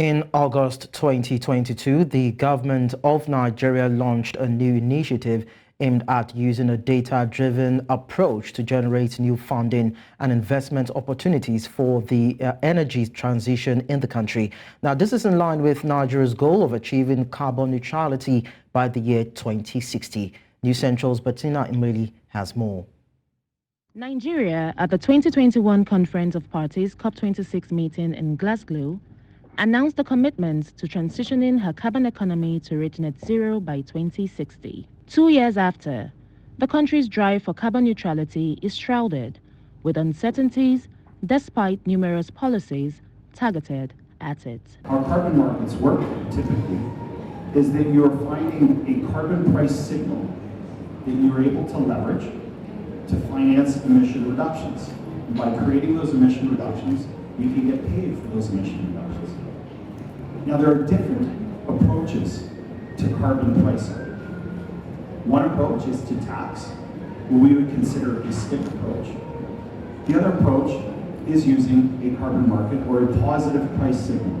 In August 2022, the government of Nigeria launched a new initiative aimed at using a data-driven approach to generate new funding and investment opportunities for the energy transition in the country. Now, this is in line with Nigeria's goal of achieving carbon neutrality by the year 2060. News Central's Bettina Nwelih has more. Nigeria, at the 2021 Conference of Parties COP26 meeting in Glasgow, announced a commitment to transitioning her carbon economy to reach net zero by 2060. 2 years after, the country's drive for carbon neutrality is shrouded with uncertainties despite numerous policies targeted at it. How carbon markets work typically is that you're finding a carbon price signal that you're able to leverage to finance emission reductions. And by creating those emission reductions, you can get paid for those emission reductions. Now, there are different approaches to carbon pricing. One approach is to tax, what we would consider a stick approach. The other approach is using a carbon market or a positive price signal,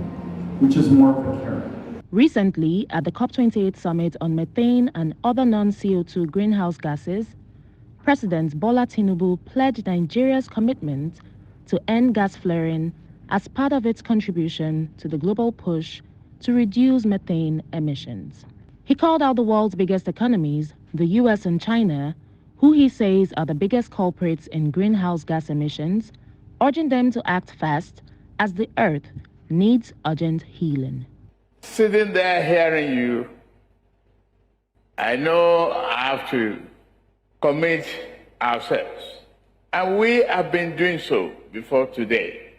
which is more of a carrot. Recently, at the COP28 summit on methane and other non-CO2 greenhouse gases, President Bola Tinubu pledged Nigeria's commitment to end gas flaring as part of its contribution to the global push to reduce methane emissions. He called out the world's biggest economies, the US and China, who he says are the biggest culprits in greenhouse gas emissions, urging them to act fast as the earth needs urgent healing. Sitting there hearing you, I know I have to commit ourselves. And we have been doing so before today.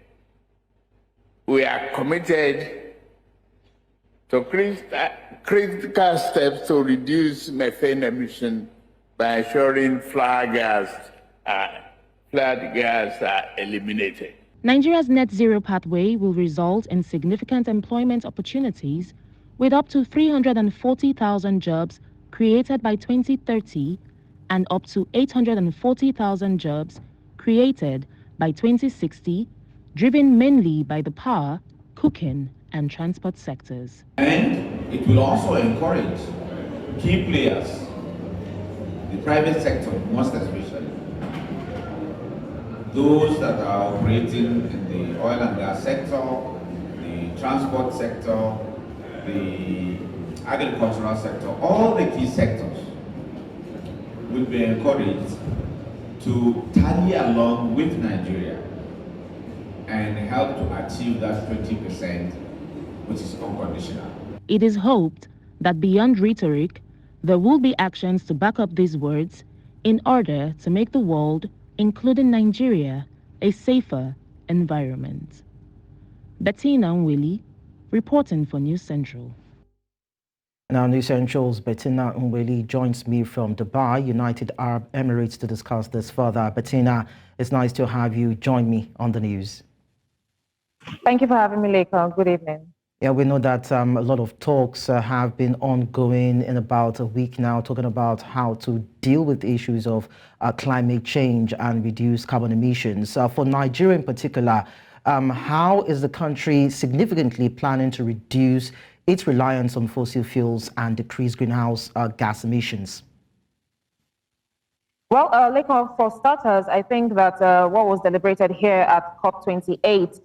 We are committed to critical steps to reduce methane emission by ensuring flared gas are eliminated. Nigeria's net zero pathway will result in significant employment opportunities with up to 340,000 jobs created by 2030 and up to 840,000 jobs created by 2060, driven mainly by the power, cooking, and transport sectors. And it will also encourage key players, the private sector most especially, those that are operating in the oil and gas sector, the transport sector, the agricultural sector, all the key sectors will be encouraged to tally along with Nigeria and help to achieve that 20%, which is unconditional. It is hoped that beyond rhetoric, there will be actions to back up these words in order to make the world, including Nigeria, a safer environment. Bettina Nwelih, reporting for News Central. Now, News Central's Bettina Nwelih joins me from Dubai, United Arab Emirates, to discuss this further. Bettina, it's nice to have you join me on the news. Thank you for having me, Lekan. Good evening. Yeah, we know that a lot of talks have been ongoing in about a week now, talking about how to deal with the issues of climate change and reduce carbon emissions. For Nigeria in particular, how is the country significantly planning to reduce its reliance on fossil fuels and decrease greenhouse gas emissions? Well, Lekan, for starters, I think that what was deliberated here at COP28,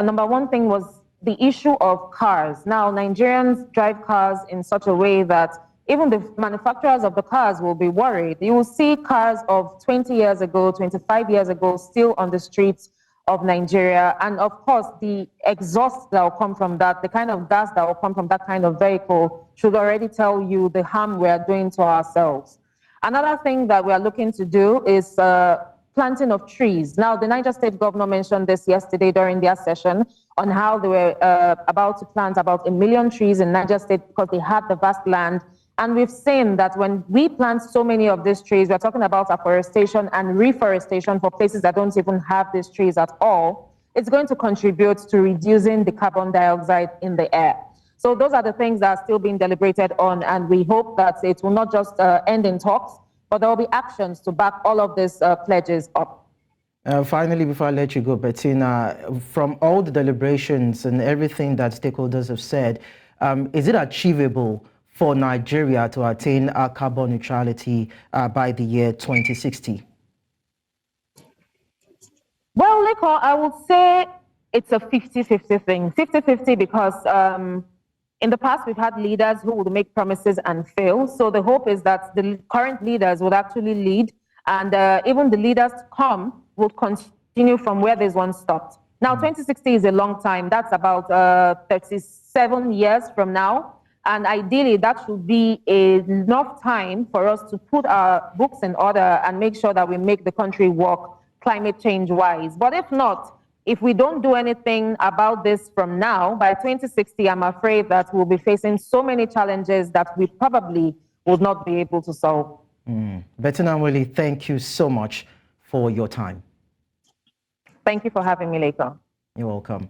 number one thing was the issue of cars. Now, Nigerians drive cars in such a way that even the manufacturers of the cars will be worried. You will see cars of 20 years ago, 25 years ago, still on the streets of Nigeria. And of course, the exhaust that will come from that, the kind of gas that will come from that kind of vehicle should already tell you the harm we are doing to ourselves. Another thing that we are looking to do is planting of trees. Now, the Niger State governor mentioned this yesterday during their session on how they were about to plant about 1 million trees in Niger State because they had the vast land. And we've seen that when we plant so many of these trees, we're talking about afforestation and reforestation for places that don't even have these trees at all, it's going to contribute to reducing the carbon dioxide in the air. So those are the things that are still being deliberated on, and we hope that it will not just end in talks, but there will be actions to back all of these pledges up. Finally, before I let you go, Bettina, from all the deliberations and everything that stakeholders have said, is it achievable for Nigeria to attain carbon neutrality by the year 2060? Well, Lekan, I would say it's a 50-50 thing. 50-50 because in the past we've had leaders who would make promises and fail. So the hope is that the current leaders would actually lead, and even the leaders to come would continue from where this one stopped. Now, 2060 is a long time. That's about 37 years from now. And ideally, that should be enough time for us to put our books in order and make sure that we make the country work climate change wise. But if not, if we don't do anything about this from now, by 2060, I'm afraid that we'll be facing so many challenges that we probably would not be able to solve. Bettina Nwelih, thank you so much for your time. Thank you for having me, Lekan. You're welcome.